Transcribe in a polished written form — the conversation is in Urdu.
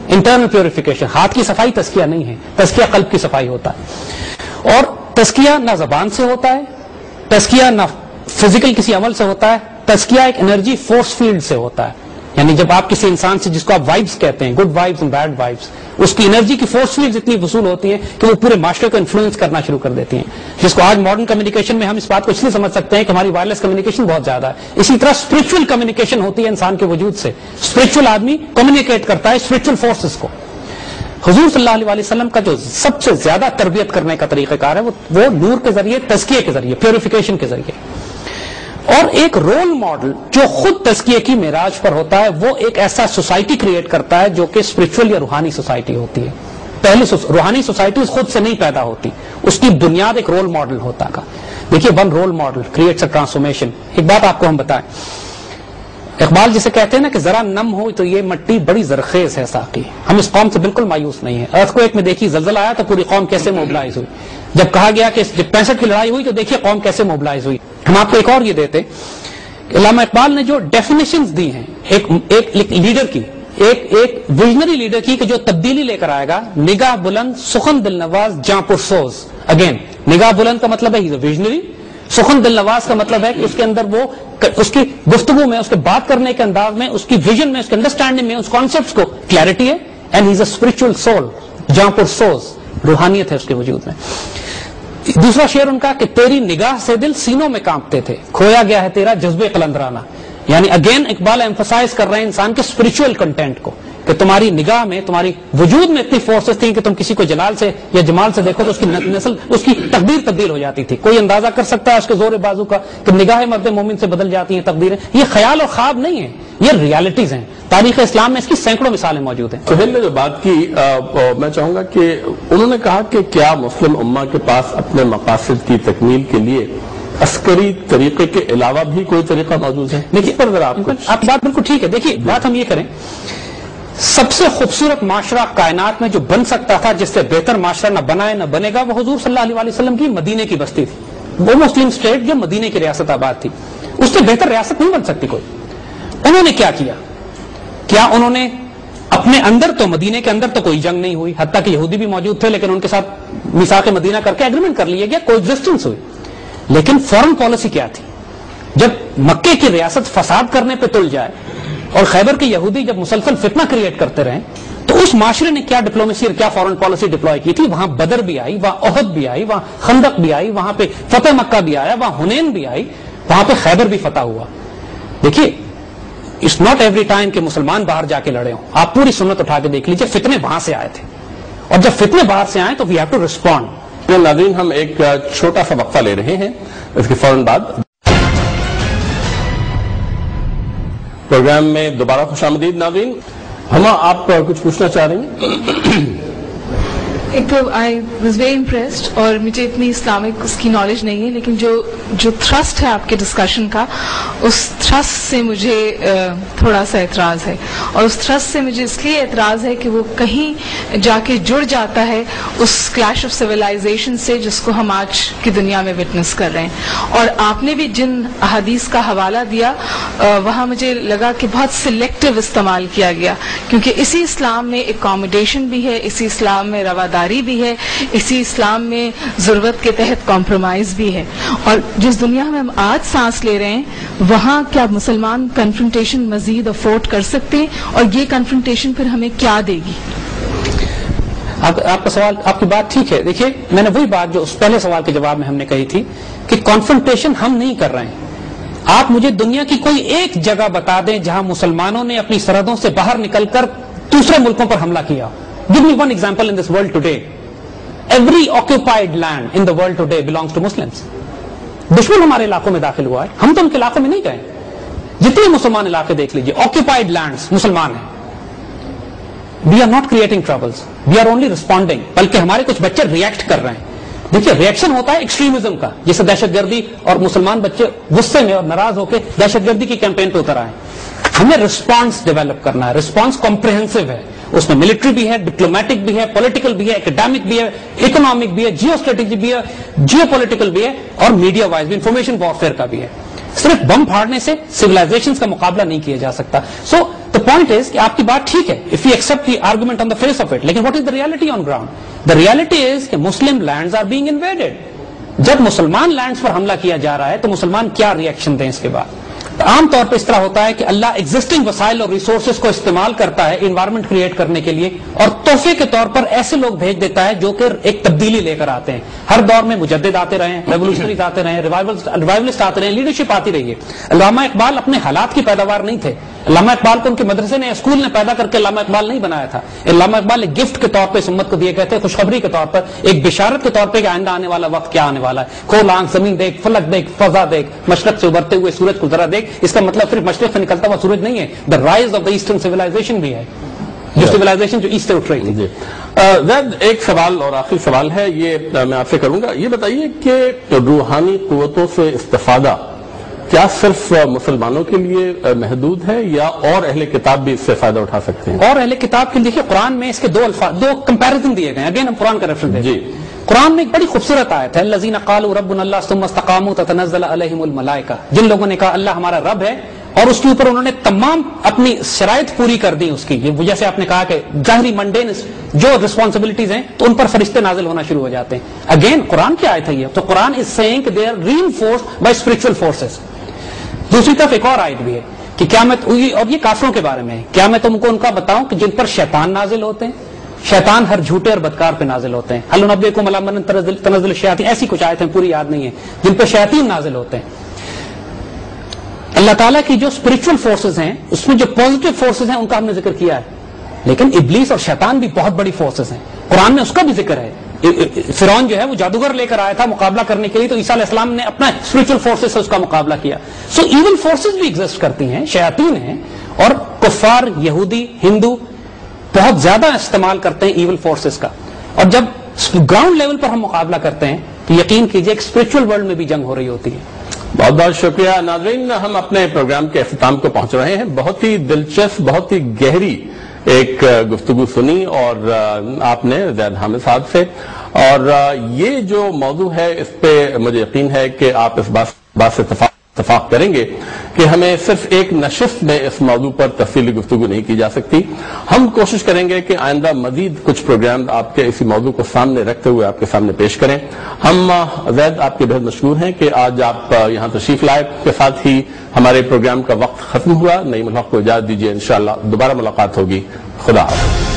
Internal purification. ہاتھ کی صفائی تزکیہ نہیں ہے, تزکیہ قلب کی صفائی ہوتا ہے. اور تزکیہ نہ زبان سے ہوتا ہے, تزکیہ نہ فزیکل کسی عمل سے ہوتا ہے, تزکیہ ایک انرجی فورس فیلڈ سے ہوتا ہے. یعنی جب آپ کسی انسان سے, جس کو آپ وائبس کہتے ہیں, good vibes and bad vibes, اس کی انرجی کی فورس فیلڈ اتنی وصول ہوتی ہیں کہ وہ پورے معاشرے کو انفلوئنس کرنا شروع کر دیتی ہیں. جس کو آج ماڈرن کمیونیکیشن میں ہم اس بات کو اس لیے سمجھ سکتے ہیں کہ ہماری وائرلیس کمیونیکیشن بہت زیادہ ہے. اسی طرح اسپرچل کمیونیکیشن ہوتی ہے انسان کے وجود سے. اسپرچل آدمی کمیونیکیٹ کرتا ہے اسپرچل فورسز کو. حضور صلی اللہ علیہ وسلم کا جو سب سے زیادہ تربیت کرنے کا طریقہ کار ہے وہ نور کے ذریعے, تزکیے کے ذریعے, پیوریفیکیشن کے ذریعے. اور ایک رول ماڈل جو خود تزکیے کی معراج پر ہوتا ہے, وہ ایک ایسا سوسائٹی کریٹ کرتا ہے جو کہ اسپرچل یا روحانی سوسائٹی ہوتی ہے. پہلے روحانی سوسائٹی خود سے نہیں پیدا ہوتی, اس کی بنیاد ایک رول ماڈل ہوتا ہے. دیکھیے, one role model creates a transformation. ایک بات آپ کو ہم بتائیں, اقبال جسے کہتے ہیں نا کہ ذرا نم ہو تو یہ مٹی بڑی زرخیز ہے ساقی. ہم اس قوم سے بالکل مایوس نہیں ہیں. ارتھکویک میں دیکھیے, زلزلہ آیا تو پوری قوم کیسے موبلائز ہوئی. جب کہا گیا کہ جب 65 کی لڑائی ہوئی تو دیکھیے قوم کیسے موبلائز ہوئی. ہم آپ کو ایک اور یہ دیتے, علامہ اقبال نے جو ڈیفینیشنز دی ہیں ایک لیڈر کی, ایک ویژنری لیڈر کی, کہ جو تبدیلی لے کر آئے گا. نگاہ بلند, سخن دل نواز, جاں پرسوز. اگین, نگاہ بلند کا مطلب ہے ویژنری, سخن دل نواز کا مطلب ہے کہ اس کے اندر وہ, اس کی گفتگو میں, اس کے بات کرنے کے انداز میں, اس کی ویژن میں, اس کے انڈرسٹینڈنگ میں, اس کانسیپٹس کو کلیئرٹی ہے. And he is a spiritual civil, جاں پرسوز, روحانیت ہے اس کے وجود میں. دوسرا شعر ان کا کہ تیری نگاہ سے دل سینوں میں کانپتے تھے, کھویا گیا ہے تیرا جذبے قلندرانہ. یعنی اگین اقبال ایمفسائز کر رہے ہیں انسان کے اسپرچل کنٹینٹ کو, کہ تمہاری نگاہ میں, تمہاری وجود میں اتنی فورسز تھیں کہ تم کسی کو جلال سے یا جمال سے دیکھو تو اس کی نسل, اس کی تقدیر تبدیل ہو جاتی تھی. کوئی اندازہ کر سکتا ہے اس کے زور بازو کا کہ نگاہ مرد مومن سے بدل جاتی ہیں تقدیریں. یہ خیال اور خواب نہیں ہے, یہ ریالٹیز ہیں. تاریخ اسلام میں اس کی سینکڑوں مثالیں موجود ہیں. سہیل نے جو بات کی, میں چاہوں گا کہ انہوں نے کہا کہ کیا مسلم امہ کے پاس اپنے مقاصد کی تکمیل کے لیے عسکری طریقے کے علاوہ بھی کوئی طریقہ موجود ہے؟ دیکھیے, آپ بات بالکل ٹھیک ہے. دیکھیے, بات ہم یہ کریں, سب سے خوبصورت معاشرہ کائنات میں جو بن سکتا تھا, جس سے بہتر معاشرہ نہ بنا ہے نہ بنے گا, وہ حضور صلی اللہ علیہ وسلم کی مدینے کی بستی تھی. وہ مسلم اسٹیٹ جو مدینے کی ریاست آباد تھی, اس سے بہتر ریاست نہیں بن سکتی کوئی. انہوں نے کیا کیا؟ کیا انہوں نے اپنے اندر, تو مدینے کے اندر تو کوئی جنگ نہیں ہوئی, حتیٰ کہ یہودی بھی موجود تھے, لیکن ان کے ساتھ میثاق مدینہ کر کے ایگریمنٹ کر لیا گیا, کوئی ایگزسٹنس ہوئی. لیکن فورن پالیسی کیا تھی؟ جب مکے کی ریاست فساد کرنے پہ تل جائے اور خیبر کے یہودی جب مسلسل فتنہ کریٹ کرتے رہے, تو اس معاشرے نے کیا ڈپلومیسی اور کیا فورن پالیسی ڈپلوائے کی تھی؟ وہاں بدر بھی آئی, وہاں احد بھی آئی, وہاں خندق بھی آئی, وہاں پہ فتح مکہ بھی آیا, وہاں حنین بھی آئی, وہاں پہ خیبر بھی فتح ہوا. دیکھیے, اٹس ناٹ ایوری ٹائم کہ مسلمان باہر جا کے لڑے ہوں. آپ پوری سنت اٹھا کے دیکھ لیجیے, فتنے وہاں سے آئے تھے, اور جب فتنے باہر سے آئے تو وی ہیو ٹو ریسپونڈ. ناظرین, ہم ایک چھوٹا سا وقفہ لے رہے ہیں, اس کے فوراً بعد پروگرام میں دوبارہ خوش آمدید. ناظرین, ہم آپ کچھ پوچھنا چاہ رہے ہیں؟ ایک تو آئی واز ویری امپریسڈ, اور مجھے اتنی اسلامک اس کی نالج نہیں ہے, لیکن جو تھرسٹ ہے آپ کے ڈسکشن کا, اس تھرسٹ سے مجھے تھوڑا سا اعتراض ہے. اور اس تھرسٹ سے مجھے اس لیے اعتراض ہے کہ وہ کہیں جا کے جڑ جاتا ہے اس کلیش آف سویلائزیشن سے جس کو ہم آج کی دنیا میں وٹنس کر رہے ہیں. اور آپ نے بھی جن احادیث کا حوالہ دیا, وہاں مجھے لگا کہ بہت سلیکٹو استعمال کیا گیا, کیونکہ اسی اسلام میں اکاموڈیشن بھی ہے, اسی اسلام میں رواداری بھی ہے, اسی اسلام میں ضرورت کے تحت کمپرومائز بھی ہے. اور جس دنیا میں ہم آج سانس لے رہے ہیں, وہاں کیا مسلمان کنفرنٹیشن مزید افورڈ کر سکتے ہیں, اور یہ کنفرنٹیشن پھر ہمیں کیا دے گی؟ آپ کا سوال, آپ کی بات ٹھیک ہے. دیکھیے, میں نے وہی بات جو اس پہلے سوال کے جواب میں ہم نے کہی تھی کہ کنفرنٹیشن ہم نہیں کر رہے ہیں. آپ مجھے دنیا کی کوئی ایک جگہ بتا دیں جہاں مسلمانوں نے اپنی سرحدوں سے باہر نکل کر دوسرے ملکوں پر حملہ کیا. Give me one example in this world today. Every occupied land in the world today belongs to Muslims. دشمن ہمارے علاقوں میں داخل ہوا ہے, ہم تو ان کے علاقوں میں نہیں گئے. جتنے مسلمان علاقے دیکھ لیجیے, occupied lands مسلمان ہیں. We are not creating troubles. We are only responding. بلکہ ہمارے کچھ بچے ریئیکٹ کر رہے ہیں. دیکھیے, ریئیکشن ہوتا ہے ایکسٹریمزم کا, جیسے دہشت گردی, اور مسلمان بچے غصے میں اور ناراض ہو کے دہشت گردی کی کیمپین پہ اتر آئے. ہمیں رسپانس ڈیولپ کرنا ہے. رسپانس کمپریہنسو ہے, اس میں ملٹری بھی ہے, ڈپلومیٹک بھی ہے, پولیٹیکل بھی ہے, اکیڈیمک بھی ہے, اکنامک بھی ہے, جیو اسٹریٹجی بھی ہے, جیو پولیٹیکل بھی ہے, اور میڈیا وائز بھی, انفارمیشن وارفیئر کا بھی ہے. صرف بم پھاڑنے سے سویلائزیشن کا مقابلہ نہیں کیا جا سکتا. سو The point is کہ آپ کی بات ٹھیک ہے if we accept the argument on the face of it, لیکن what is the reality on ground? The reality is کہ Muslim lands are being invaded. جب مسلمان لینڈز پر حملہ کیا جا رہا ہے تو مسلمان کیا ریئیکشن دیں اس کے بعد؟ عام طور پہ اس طرح ہوتا ہے کہ اللہ ایگزسٹنگ وسائل اور ریسورسز کو استعمال کرتا ہے انوائرمنٹ کریٹ کرنے کے لیے، اور تحفے کے طور پر ایسے لوگ بھیج دیتا ہے جو کہ ایک تبدیلی لے کر آتے ہیں. ہر دور میں مجدد آتے رہے ہیں، ریولوشنریز آتے رہے ہیں، ریوائولسٹ آتے رہے ہیں، لیڈرشپ آتی رہی ہے. علامہ اقبال اپنے حالات کی پیداوار نہیں تھے. علامہ اقبال کو ان کے مدرسے نے، اسکول نے پیدا کر کے علامہ اقبال نہیں بنایا تھا. علامہ اقبال ایک گفٹ کے طور پہ اس امت کو دیے گئے تھے، خوشخبری کے طور پر، ایک بشارت کے طور پہ کہ آئندہ آنے والا وقت کیا آنے والا ہے. کھول آنکھ، زمین دیکھ، فلک دیکھ، فضا دیکھ، مشرق سے ابھرتے ہوئے سورج کو ذرا دیکھ. اس کا مطلب صرف مشرق سے نکلتا ہوا سورج نہیں ہے، the rise of the eastern civilisation بھی ہے، جو سویلائزیشن جو ایسٹ سے اٹھ رہی تھی. زید، ایک سوال اور آخری سوال ہے، یہ میں آپ سے کروں گا. یہ بتائیے کہ روحانی قوتوں سے استفادہ کیا صرف مسلمانوں کے لیے محدود ہے یا اور اہل کتاب بھی اس سے فائدہ اٹھا سکتے ہیں؟ اور اہل کتاب کے دیکھیے قرآن میں اس کے دو کمپیریزن دیے گئے ہیں. اگین ہم قرآن کا ریفرنس دیں. قرآن میں ایک بڑی خوبصورت آیت ہے، الذین قالوا ربنا اللہ ثم استقاموا تتنزل علیہم الملائکہ. جن لوگوں نے کہا اللہ ہمارا رب ہے اور اس کے اوپر انہوں نے تمام اپنی شرائط پوری کر دی اس کی. جیسے آپ نے کہا کہ ظاہری منڈین جو رسپانسبلٹیز ہیں تو ان پر فرشتے نازل ہونا شروع ہو جاتے ہیں. اگین قرآن کی آیت ہے یہ. تو قرآن از سیئنگ کہ they are reinforced by spiritual forces. دوسری طرف ایک اور آیت بھی ہے کہ کیا میں، اور یہ کافروں کے بارے میں ہے، کیا میں تم کو ان کا بتاؤں کہ جن پر شیطان نازل ہوتے ہیں. شیطان ہر جھوٹے اور بدکار پہ نازل ہوتے ہیں. هل ننبئکم علی من تنزل الشیاطین، ایسی کچھ آیتیں پوری یاد نہیں ہیں جن پہ شیاطین نازل ہوتے ہیں. اللہ تعالیٰ کی جو اسپرچل فورسز ہیں اس میں جو پازیٹیو فورسز ہیں ان کا ہم نے ذکر کیا ہے، لیکن ابلیس اور شیطان بھی بہت بڑی فورسز ہیں. قرآن میں اس کا بھی ذکر ہے. فرعون جو ہے وہ جادوگر لے کر آیا تھا مقابلہ کرنے کے لیے، تو عیسیٰ علیہ السلام نے اپنا اسپرچل فورسز سے اس کا مقابلہ کیا. سو ایون فورسز بھی ایگزسٹ کرتی ہیں، شیاطین ہیں، اور کفار، یہودی، ہندو بہت زیادہ استعمال کرتے ہیں ایون فورسز کا. اور جب گراؤنڈ لیول پر ہم مقابلہ کرتے ہیں تو یقین کیجئے ایک اسپرچل ورلڈ میں بھی جنگ ہو رہی ہوتی ہے. بہت بہت شکریہ. ناظرین، ہم اپنے پروگرام کے اختتام کو پہنچ رہے ہیں. بہت ہی دلچسپ، بہت ہی گہری ایک گفتگو سنی اور آپ نے زید حامد صاحب سے، اور یہ جو موضوع ہے اس پہ مجھے یقین ہے کہ آپ اس بات سے اتفاق کریں گے کہ ہمیں صرف ایک نشست میں اس موضوع پر تفصیلی گفتگو نہیں کی جا سکتی. ہم کوشش کریں گے کہ آئندہ مزید کچھ پروگرام آپ کے اسی موضوع کو سامنے رکھتے ہوئے آپ کے سامنے پیش کریں. ہم زید آپ کے بہت مشکور ہیں کہ آج آپ یہاں تشریف لائے. کے ساتھ ہی ہمارے پروگرام کا وقت ختم ہوا. نئی ملحق کو اجازت دیجیے، انشاءاللہ دوبارہ ملاقات ہوگی. خدا حافظ.